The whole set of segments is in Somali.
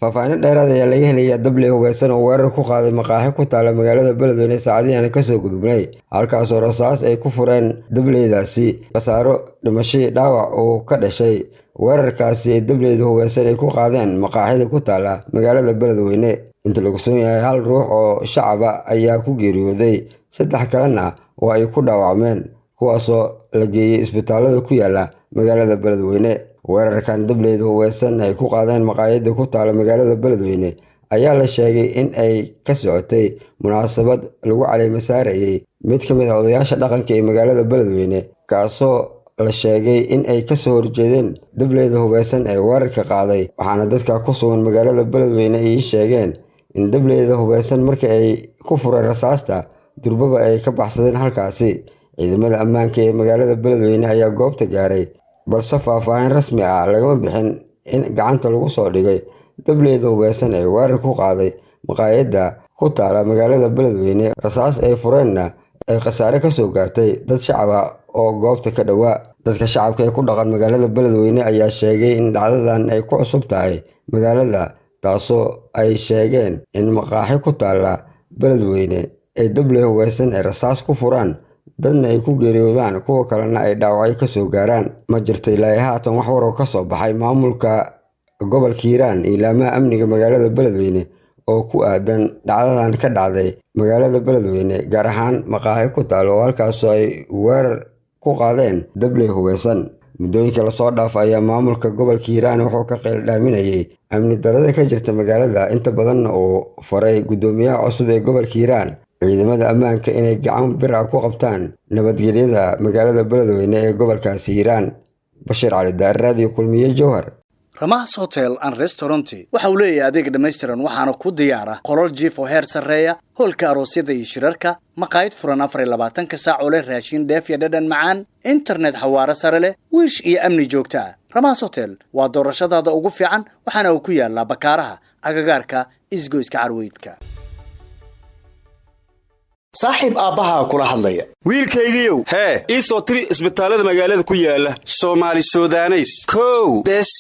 faahfaahin dheeraad ayaa laga helaya dable hubeysan oo weerar ku qaaday maqaaxi ku taala magaalada Beledweyne saacadiyan ka soo gudubnay halkaas oo rasaas ay ku fureen dableedaasi qasaaro dhimasho dhaawac oo ka dhashay weerarkaasi dableedu hubeysan ay ku qaadeen maqaaxida ku taala magaalada Beledweyne inta lagu soo yahay hal ruux oo shacab ayaa ku geeriyooday saddex kalena oo ay ku dhaawacmeen kuwaasoo la geeyay isbitaalada ku yaala magaalada Beledweyne weerarkan dableedu hubeysan ay ku qaadeen maqaaxida ku taala magaalada Beledweyne ayaa la sheegay in ay ka socotay munaasabad lagu caleema saarayay mid ka mid ah odayaasha dhaqanka ee magaalada Beledweyne kaasoo la sheegay in ay ka soo horjeedeen dableedu hubeysan ee weerarka qaaday waxaana dadka ku sugan magaalada Beledweyne ay sheegeen in dableedu hubeysan markii ay ku fureen rasaasta durbaba ay ka baxsadeen halkaasi ciidamada ammaanka ee magaalada Beledweyne ayaa goobta gaaray balse faahfaahin rasmi ah lagama bixin in gacanta lagu soo dhigay dableedu hubeysan ee weerar ku qaaday maqaayadda ku taala magaalada Beledweyne rasaas ay fureenna ay qasaare ka soo gaartay dad shacab ah oo goobta ka dhawaa dadka shacabka ee ku dhaqan magaalada Beledweyne ayaa sheegay in dhacdadan ay ku cusub tahay magaalada taasoo ay sheegeen in maqaaxi ku taala Beledweyne ay dable hubeysan ee rasaas ku furaan dadna ay ku geeriyoodaan kuwa kalena ay dhaawacyo ka soo gaaraan ma jirto ilaa haatan wax war oo ka soo baxay maamulka gobolka Hiiraan ilaamaha amniga magaalada Beledweyne oo ku aadan dhacdadan ka dhacday magaalada Beledweyne gaar ahaan maqaaxi ku taalo halkaas ay weerar ku qaadeen dable hubeysan muddooyinka la soo dhaafay ayaa maamulka gobolka Hiiraan wuxuu ka qeyl dhaaminayay amni darrada ka jirta magaalada inta badan oo faray gudoomiyaha cusub ee gobolka Hiiraan ciidamada ammaanka inay gacan bir ah ku qabtaan nabadgelyada magaalada Beledweyne ee gobolkaasi Hiiraan Bashir Cali Daar Radio Kulmiye Jowhar Ramas Hotel and Restaurant waxa uu leeyahay adeeg dhameystiran waxaana ku diyaara qolol jiif oo heer sareeya holka aroosyada iyo shirarka maqaayad furan 24 saac oo leh raashin dheef iyo dhadhan macaan internet xawaare sare leh wiish iyo amni joogta Ramas Hotel waa doorashadaada ugu fiican waxaana uu ku yaalaa Bakaaraha agagaarka isgoyska Carweydka saaxiib aabaha kula hadlaya wiilkaygiiyow hee ii soo tiri isbitaalada magaalada ku yaala Soomaali Suudaneys kow bes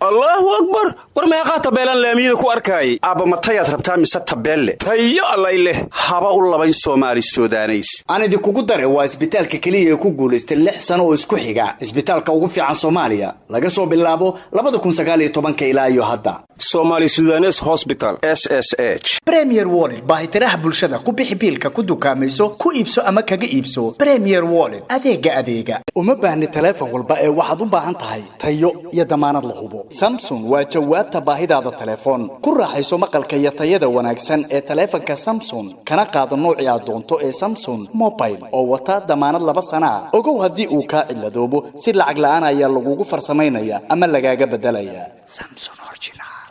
Allahu akbar war meeqa tabeelan laamiyada ku arkay aaba matayaad rabtaa mise tabeelle tayo allay leh haba u labayn Soomaali Suudaneys aan idin kugu daray waa isbitaalka kaliya ee ku guuleystay 6 sano oo isku xiga isbitaalka ugu fiican Soomaaliya laga soo bilaabo 2019 ilaa iyo hadda Soomaali Suudaneys Hospital SSH Premier Wallet baahitiraha bulshada ku bixi biilka ku dukaamayso ku iibso ama kaga iibso Premier Wallet adeega uma baahni telefoon walba ee waxaad u baahan tahay tayo iyo damaanad la hubo Samsung waa jawaabta baahidaada telefoon ku raaxayso maqalka iyo tayada wanaagsan ee telefoonka Samsung kana qaado nooca aad doonto ee Samsung Mobile oo wata damaanad 2 sano ah ogow hadii uu ka ciladoobo si lacag la'aan ayaa lagugu farsameynaya ama lagaaga bedelaya Samsung Original